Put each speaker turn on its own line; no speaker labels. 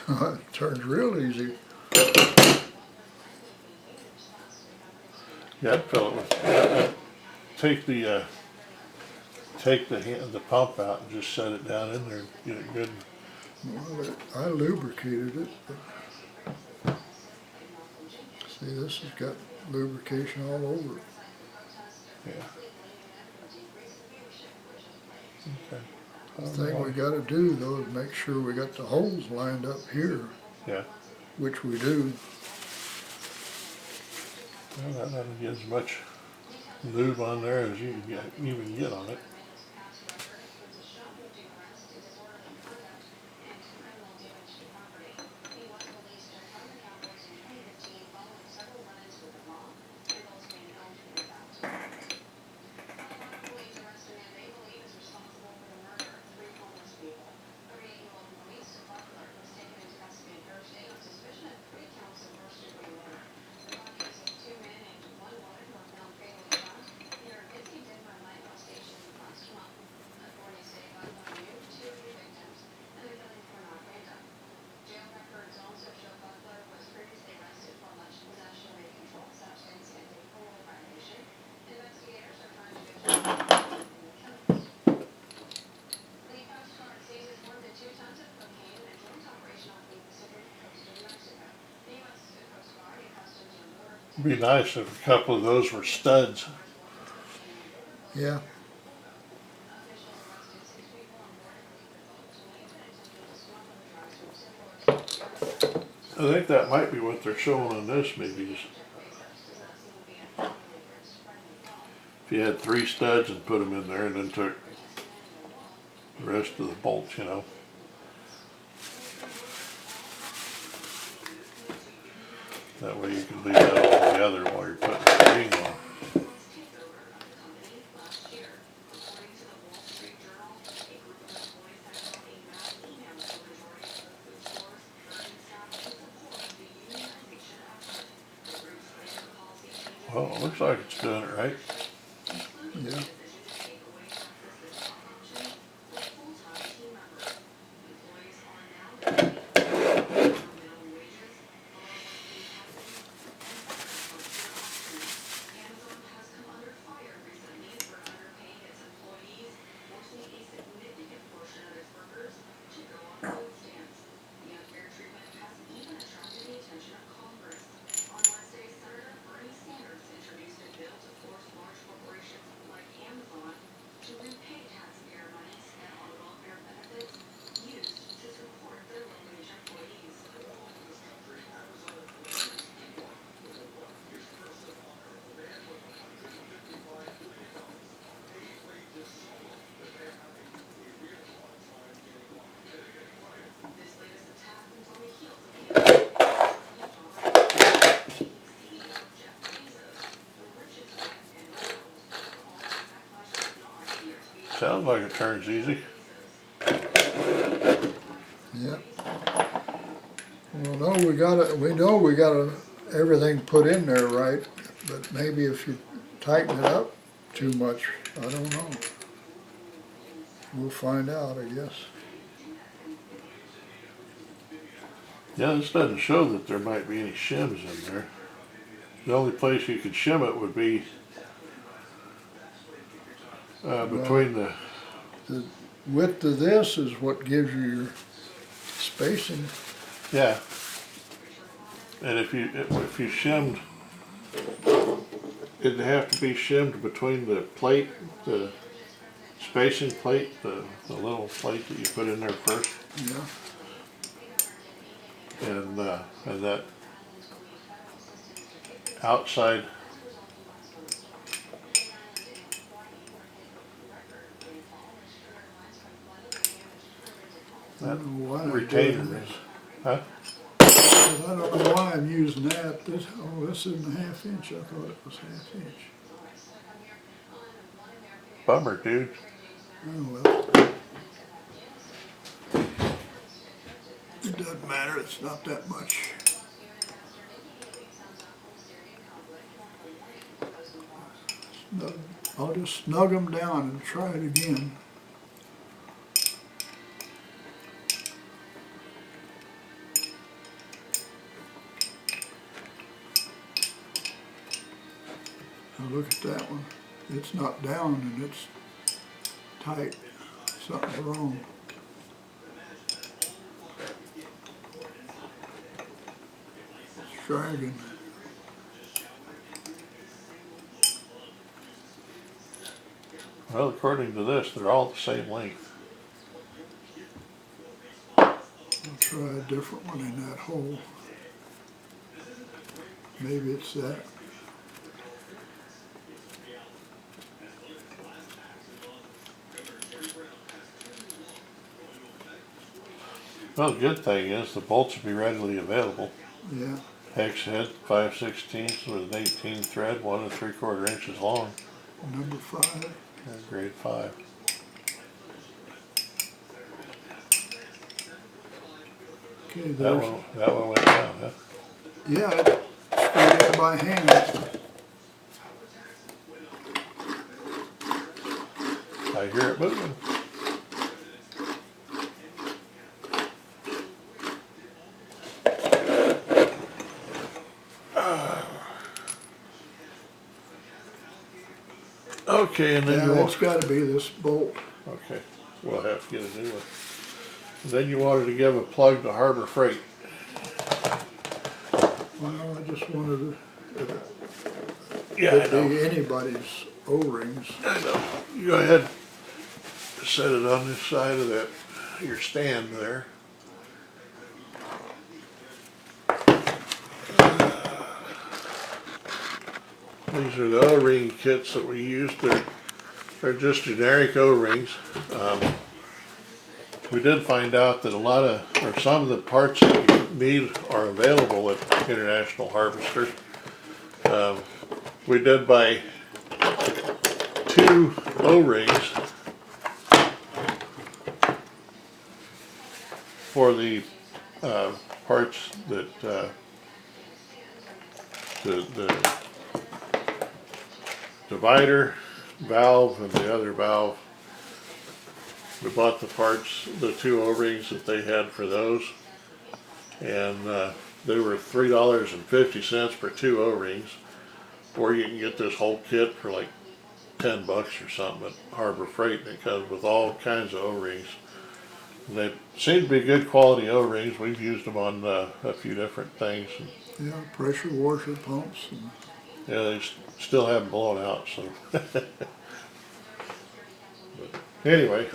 It turns real easy.
Yeah, I'd fill it with. Take the pump out and just set it down in there and get it good.
Well, I lubricated it, but see, this has got lubrication all over it.
Yeah. Okay.
The thing we got to do though is make sure we got the holes lined up here,
Yeah.
which we do.
Well, that doesn't get as much lube on there as you can even get on it. It'd be nice if a couple of those were studs.
Yeah.
I think that might be what they're showing on this, maybe. If you had 3 studs and put them in there and then took the rest of the bolts, you know. That way you can leave that all together while you're putting the ring on. Well, it looks like it's doing it right.
Yeah.
Sounds like it turns easy.
Yeah. Well, no, we know we got everything put in there right, but maybe if you tighten it up too much, I don't know. We'll find out, I guess.
Yeah, this doesn't show that there might be any shims in there. The only place you could shim it would be between the.
The width of this is what gives you your spacing.
Yeah. And if you shimmed, it'd have to be shimmed between the plate, the spacing plate, the little plate that you put in there first.
Yeah.
And that outside that retainer is, huh?
I don't know why I'm using that. This isn't a 1/2 inch. I thought it was 1/2 inch.
Bummer, dude.
Oh, well. It doesn't matter, it's not that much. I'll just snug them down and try it again. Now look at that one. It's not down and it's tight. Something's wrong. It's dragging.
Well, according to this, they're all the same length.
I'll try a different one in that hole. Maybe it's that.
Well, the good thing is the bolts will be readily available.
Yeah.
Hex head, 5/16 with an 18 thread, 1 3/4 inches long.
Number 5.
Grade 5.
Okay,
That
there's.
one went down, huh?
Yeah, it's straight in by hand.
I hear it moving. Okay, and then
Yeah, it's got to be this bolt.
okay, we'll have to get a new one. And then you wanted to give a plug to Harbor Freight.
Well, I just wanted to,
Yeah, I
could
know.
be anybody's O-rings.
I know. You go ahead, set it on this side of that your stand there. These are the O-ring kits that we use. They're just generic O-rings. We did find out that a lot of, or some of the parts that you need are available at International Harvester. We did buy 2 O-rings for the parts that the divider valve and the other valve. We bought the parts, the 2 O-rings that they had for those, and they were $3.50 for 2 O-rings, or you can get this whole kit for like $10 or something at Harbor Freight, and it comes with all kinds of O-rings. They seem to be good quality O-rings. We've used them on a few different things.
Yeah, pressure washer pumps. And
Yeah, they still haven't blown out, so. But anyway,